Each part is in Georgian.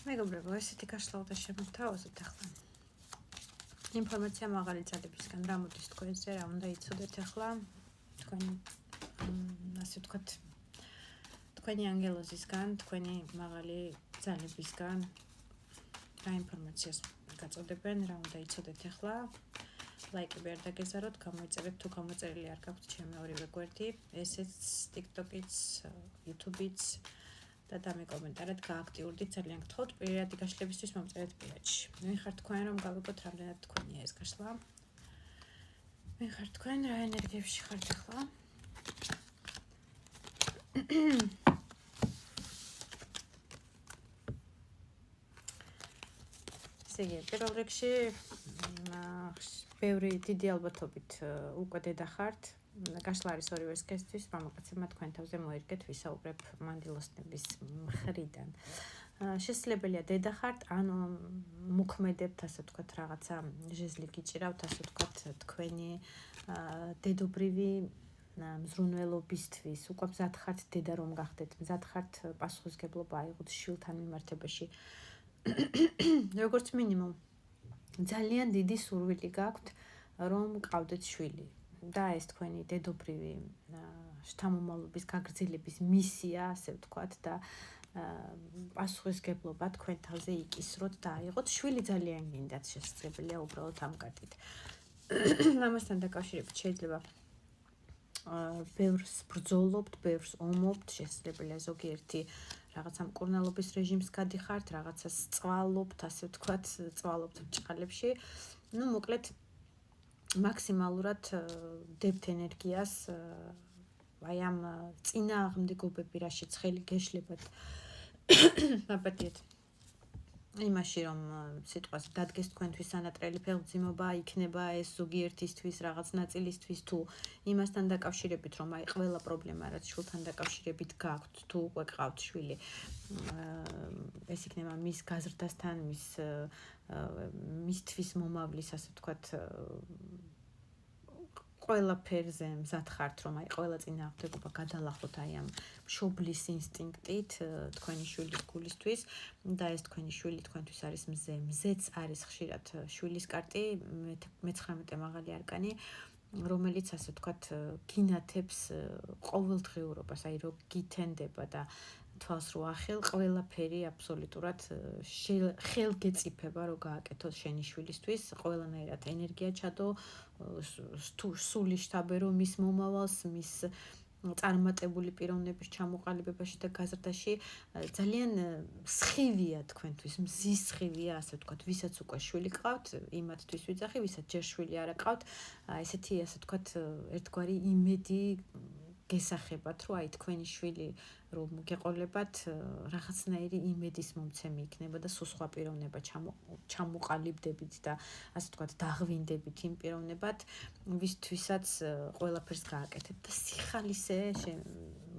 მეგობრებო, ესეთი გაშლავდა შემოგთავაზოთ ახლა. ინფორმაცია მაღალი ძალებისგან რა მოდის თქვენზე, რა უნდა იცოდეთ ახლა. თქვენი ასე ვთქვათ, თქვენი ანგელოზისგან, თქვენი მაღალი ძალებისგან რა ინფორმაციას გაწოდებენ, რა უნდა იცოდეთ ახლა. ლაიკები არ დაგეზაროთ, გამოიწერეთ თუ გამოწერილი არ გაქვთ ჩემი ორივე გვერდი, ესეც TikTok-იც, YouTube-იც და დამეკომენტარეთ, გააქტიურდით, ძალიან გთხოვთ, პირადი გაშლებისთვის მომწერეთ პირადში. მე ხარ თქვენ, რომ გავიგოთ რამდენად თქვენია ეს გაშლა. მე ხარ თქვენ, რა ენერგიებში ხართ ახლა. ესე იგი, პირველ რიგში ბევრი დიდი ალბათობით უკვე დედა ხართ. გაშლა არის ორივე სქესთვის, მამაკაცებმა თქვენ თავზე მოერგეთ ვისაუბრებ მანდილოსნების მხრიდან. შესაძლებელია დედა ხართ, ანუ მოქმედებთ, ასე ვთქვათ, რაღაცა ჟეზლი გიჭირავთ, ასე ვთქვათ, თქვენი დედობრივი მზრუნველობისთვის, უკვე მზად ხართ დედა რომ გახდეთ, მზად ხართ პასუხისგებლობა აიღოთ შვილთან მიმართებაში. როგორც მინიმუმ ძალიან დიდი სურვილი გაქვთ, რომ გყავდეთ შვილი. და ეს თქვენი დედობრივი შთამომავლობის გაგრძელების მისია, ასე ვთქვათ, და პასუხისგებლობა თქვენ თავზე იკისროთ და აიღოთ. შვილი ძალიან გინდათ, შესაძლებელია უბრალოდ ამ კარტით. ამასთან დაკავშირებით შეიძლება ბევრს ბრძოლობთ, ბევრს ომობთ, შესაძლებელია ზოგიერთი რაღაცა მკურნალობის რეჟიმს გადიხართ, რაღაცას წვალობთ, ასე ვთქვათ, წვალობთ ბჭყალებში. მოკლედ მაქსიმალურად დებთ ენერგიას აი ამ წინააღმდეგობები, რაშიც ხელი გეშლებათ. მაპატიეთ იმაში, რომ სიტყვას დადგეს თქვენთვის ანატრელი ფეხმძიმობა, იქნება ეს ზოგიერთისთვის, რაღაც ნაწილისთვის, თუ იმასთან დაკავშირებით, რომ აი ყველა პრობლემა, რაც შვილთან დაკავშირებით გაქვთ, თუ უკვე გყავთ შვილი, ეს იქნება მის გაზრდასთან, მისთვის მომავლის, ასე ვთქვათ, ყველაფერზე მზად ხართ, რომ აი ყველა წინააღმდეგობა გადალახოთ აი ამ მშობლის ინსტინქტით თქვენი შვილის გულისთვის და ეს თქვენი შვილი თქვენთვის არის მზე. მზეც არის ხშირად შვილის კარტი, მე-19 მაღალი არკანი, რომელიც ასე ვთქვათ გინათებს ყოველდღიურობას, აი რო გითენდება და თვალს რო ახელ, ყველაფერი აბსოლუტურად ხელგეწიფება, რომ გააკეთოს შენი შვილისთვის, ყველანაირად ენერგია ჩადო, სული შთაბერო მის მომავალს, მის წარმატებული პიროვნების ჩამოყალიბებაში და გაზრდაში. ძალიან სხივია თქვენთვის, მზის სხივია, ასე ვთქვათ, ვისაც უკვე შვილი ყავთ, იმათთვის ვიძახი, ვისაც ჯერ შვილი არ აყავთ, ესეთი, ასე ვთქვათ, ერთგვარი იმედი გესახებათ, რომ აი თქვენი შვილი რომ გეყოლებათ, რაღაცნაირი იმედის მომცემი იქნება და სულ სხვა პიროვნება ჩამოყალიბდებით და ასე ვთქვათ, დაღვინდებით იმ პიროვნებად, ვისთვისაც ყველაფერს გააკეთებთ და სიხალისე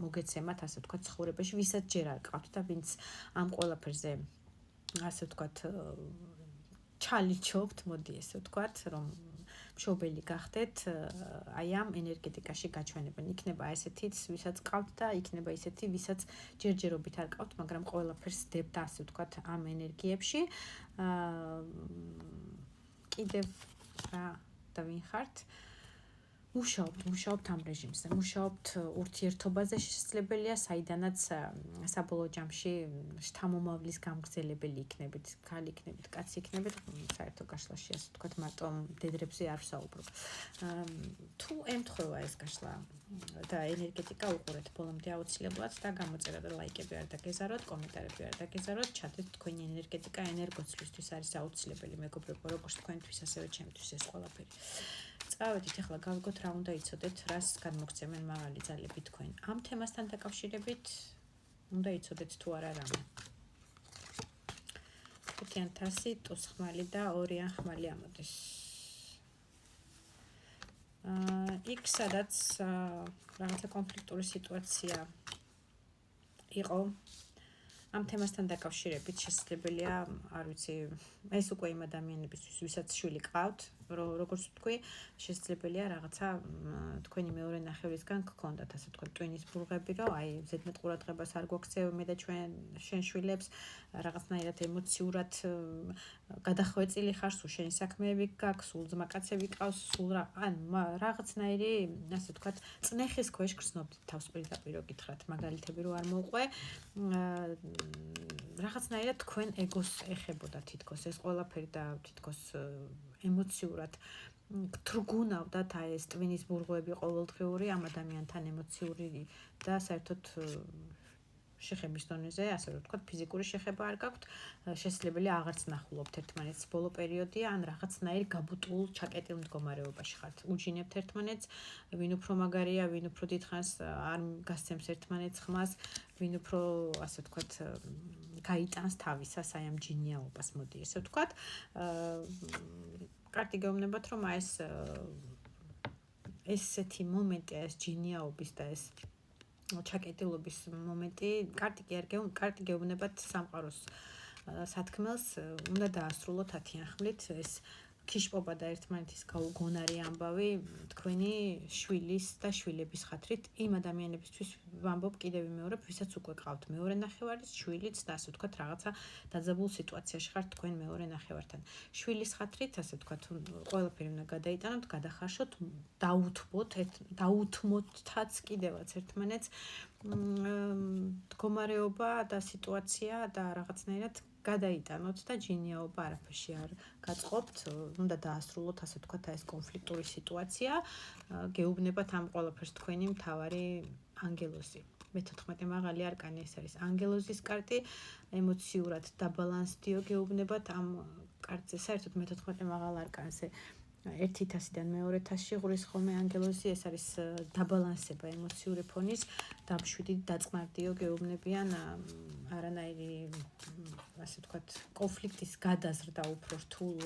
მოგეცემათ, ასე ვთქვათ, ცხოვრებაში, ვისაც ჯერ არ ყავთ და ვინც ამ ყველაფერზე, ასე ვთქვათ, ჩალიჩობთ, მოდი ესე ვთქვათ, რომ მშობელი გახდეთ, აი ამ ენერგეტიკაში გაჩვენებენ. იქნება ესეთიც, ვისაც ყავთ და იქნება ისეთი, ვისაც ჯერჯერობით არ ყავთ, მაგრამ ყველაფერს დებთ, ასე ვთქვათ, ამ ენერგიებში. კიდევ რა და ვინ ხართ? მუშაობთ ამ რეჟიმზე, მუშაობთ ურთიერთობაზე, შესაძლებელია საიდანაც საბოლოო ჯამში შთამომავლის გამგრძელებელი იქნებით, ქალი იქნებით, კაცი იქნებით, საერთო გაშლაში, ასე ვთქვათ, მარტო დედრებზე არ ვსაუბრობ. თუ ემთხვევა ეს გაშლა და ენერგეტიკა უყურეთ ბოლომდე აუცილებლად და გამოწერა და ლაიკები არ დაგეზაროთ, კომენტარები არ დაგეზაროთ, ჩადეთ თქვენი ენერგეტიკა ენერგოცლისთვის არის აუცილებელი, მეგობრებო, როგორც თქვენთვის, ასევე ჩემთვის ეს ყველაფერი. წავედით, ახლა გავიგოთ რა უნდა იცოდეთ, რას განმოგცემენ მაღალი ძალები თქვენ. ამ თემასთან დაკავშირებით უნდა იცოდეთ თუ არა რამე. ხუთიან თასი, ტუს ხმალი და ორიან ხმალი ამოდის. იქ სადაც რაღაცა კონფლიქტური სიტუაცია იყო, ამ თემასთან დაკავშირებით შესაძლებელია, არ ვიცი, ეს უკვე იმ ადამიანებისთვის, ვისაც შვილი ყავთ, როგორც ვთქვი, შესაძლებელია რაღაცა თქვენი მეორე ნახევრისგან გქონდათ, ასე ვთქვათ, ტვინის ბურღები, რომ აი ზედმეტ ყურადღებას არ გვაქცევ მე და შენ შვილებს, რაღაცნაირად ემოციურად გადახვეწილი ხარ, სულ შენი საქმეები გაქვს, სულ ძმაკაცები ყავს, სულ რაღაცნაირი, ასე ვთქვათ, წნეხის ქვეშ გრძნობთ თავს პირდაპირ გითხრათ, მაგალითები რო არ მოუყვე, რაღაცნაირად თქვენ ეგოს ეხებოდა თითქოს ეს ყველაფერი და თითქოს ემოციურად გთრგუნავდათ აი ეს ტვინის ბურღვები ყოველდღიური ამ ადამიანთან ემოციური და საერთოდ შეხების დონეზე, ასე რომ ვთქვათ, ფიზიკური შეხება არ გაქვთ, შესაძლებელია აღარც ნახულობთ ერთმანეთს ბოლო პერიოდია, ან რაღაცნაირ გაბუტულ, ჩაკეტილ მდგომარეობაში ხართ. უჩინებთ ერთმანეთს, ვინ უფრო მაგარია, ვინ უფრო დიდხანს არ გასცემს ერთმანეთს ხმას, ვინ უფრო, ასე ვთქვათ, გაიტანს თავისას აი ამ ჯინიაობას, მოდი ესე ვთქვათ. კარგი გეუბნებათ, რომ აი ესეთი მომენტი, ეს ჯინიაობის და ეს ჩაკეტილობის მომენტი, კარგი გეუბნებათ სამყაროს სათქმელს, უნდა დაასრულოთ 10 ხმლით ეს ქიშპობა და ერთმანეთის გაუგონარი ამბავი თქვენი შვილის და შვილების ხათრით იმ ადამიანებისთვის ვამბობ კიდევ ვიმეორებ, ვისაც უკვე ყავთ მეორე ნახევარის, შვილიც და ასე ვთქვათ, რაღაცა დაძაბულ სიტუაციაში ხართ თქვენ მეორე ნახევართან. შვილის ხათრით, ასე ვთქვათ, ყველაფერი უნდა გადაიტანოთ, გადახარშოთ, დაუთმოთაც კიდევაც ერთმანეთს მდგომარეობა და სიტუაცია და რაღაცნაირად გადაიტანოთ და ჯინიაობა არაფერში არ გაწყობთ, უნდა დაასრულოთ, ასე ვთქვათ, ეს კონფლიქტური სიტუაცია. გეუბნებათ ამ ყველაფერს თქვენი მთავარი ანგელოზი. მე-14 მაღალი არკანი ეს არის ანგელოზის კარტი, ემოციურად დაბალანსდიო გეუბნებათ ამ კარტზე. საერთოდ მე-14 მაღალ არკანზე ერთი თასიდან მეორე თასში ღურის ხოლმე ანგელოზი, ეს არის დაბალანსება ემოციური ფონის, დამშვიდი დაწყნარდიო გეუბნებიან არანაირი, ასე ვთქვათ, კონფლიქტის გადაზრდა უფრო რთულ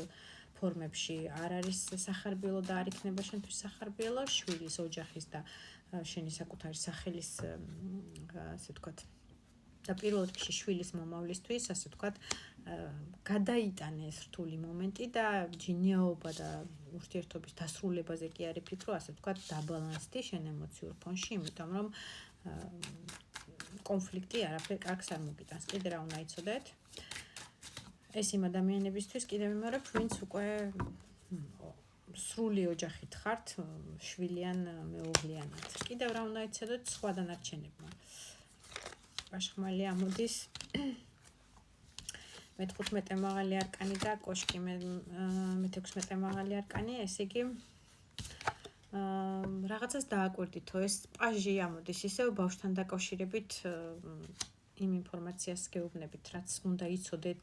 ფორმებში არ არის სახარბიელო და არ იქნება შენთვის სახარბიელო, შვილის, ოჯახის და შენი საკუთარი სახელის, ასე ვთქვათ, და პირველ რიგში შვილის მომავლისთვის, ასე ვთქვათ, გადაიტანე ეს რთული მომენტი და ჯინიაობა და ურთიერთობის დასრულებაზე კი არ იფიქრო, ასე ვთქვათ, დაბალანსდი შენ ემოციურ ფონში, იმიტომ რომ კონფლიქტი არაფერ კარგს არ მოგიტანს. კიდე რა უნდა იცოდეთ? ეს იმ ადამიანებისთვის კიდევ ვიმეორებ, ვინც უკვე სრული ოჯახით ხართ, შვილიან მეუღლიანად. კიდევ რა უნდა იცოდეთ სხვა დანარჩენებმა? ბაშხმალი ამოდის მე-15 მაღალი არკანი და კოშკი მე-16 მაღალი არკანი, ესე იგი რაღაცას დააკვირდითო, ეს პაჟი ამოდის ისევ ბავშვთან დაკავშირებით იმ ინფორმაციას გეუბნებით, რაც უნდა იცოდეთ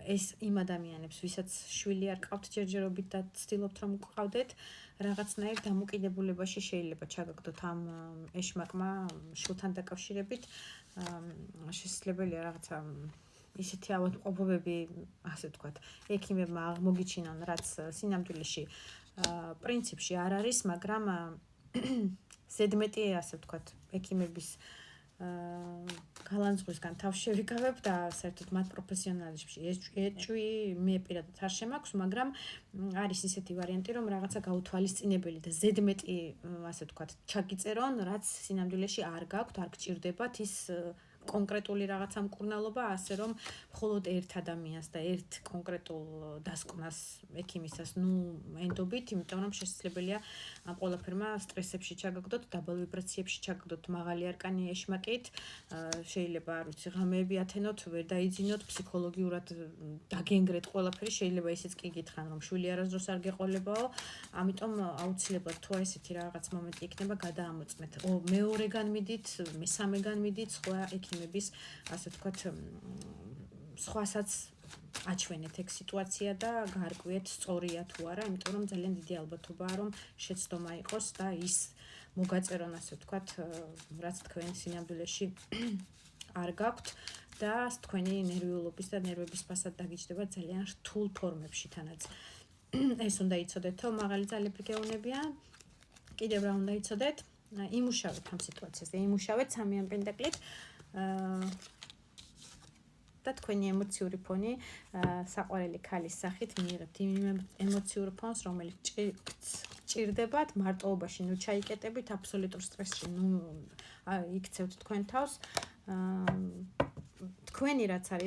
ეს იმ ადამიანებს, ვისაც შვილი არ ყავთ ჯერჯერობით და ცდილობთ რომ გყავდეთ, რაღაცნაირ დამოკიდებულებაში შეიძლება ჩაგაგდოთ ამ ეშმაკმა შვილთან დაკავშირებით, შესაძლებელია რაღაცა ისეთი ავადმყოფობები, ასე ვთქვათ, ექიმებმა აღმოგიჩინონ, რაც სინამდვილეში პრინციპში არ არის, მაგრამ ზედმეტი, ასე ვთქვათ, ექიმების გალანძღვისგან თავს შევიკავებ და საერთოდ მათ პროფესიონალებში ეჭვი მე პირადად არ შემაქვს, მაგრამ არის ისეთი ვარიანტი, რომ რაღაცა გაუთვალისწინებელი და ზედმეტი, ასე ვთქვათ, ჩაგიწერონ, რაც სინამდვილეში არ გაქვთ, არ გჭირდებათ ის კონკრეტული რაღაცა მკურნალობა, ასე რომ მხოლოდ ერთ ადამიანს და ერთ კონკრეტულ დასკვნას ექიმისას ენდობით, იმიტომ რომ შესაძლებელია ამ ყველაფერმა სტრესებში ჩაგაგდოთ, დაბალ ვიბრაციებში ჩაგაგდოთ მაღალი არკანი ეშმაკით, შეიძლება არ ვიცი, ღამეები ათენოთ, ვერ დაიძინოთ, ფსიქოლოგიურად დაგენგრეთ ყველაფერი, შეიძლება ისიც კი გითხრან, რომ შვილი არასდროს არ გეყოლებაო, ამიტომ აუცილებლად თუ ესეთი რაღაც მომენტი იქნება, გადაამოწმეთ. მეორეგან მიდით, მესამეგან მიდით, სხვა ექიმების, ასე ვთქვათ, სხვასაც აჩვენეთ ეგ სიტუაცია და გაარკვიეთ სწორია თუ არა, იმიტომ რომ ძალიან დიდი ალბათობაა, რომ შეცდომა იყოს და ის მოგაწერონ, ასე ვთქვათ, რაც თქვენ სინამდვილეში არ გაქვთ და თქვენი ნერვიულობის და ნერვების ფასად დაგიჯდება ძალიან რთულ ფორმებში თანაც. ეს უნდა იცოდეთო, მაღალი ძალები გეუნებიან. კიდევ რა უნდა იცოდეთ? იმუშავეთ ამ სიტუაციაზე, იმუშავეთ 3 პენტაკლით. და თქვენი ემოციური ფონი საყვარელი ქალის სახით მიიღებთ იმ ემოციურ ფონს, რომელიც ჭირდებათ მარტოობაში, ნუ ჩაიკეტებით აბსოლუტურ სტრესში, ნუ იქცევთ თქვენ თავს. თქვენი რაც არის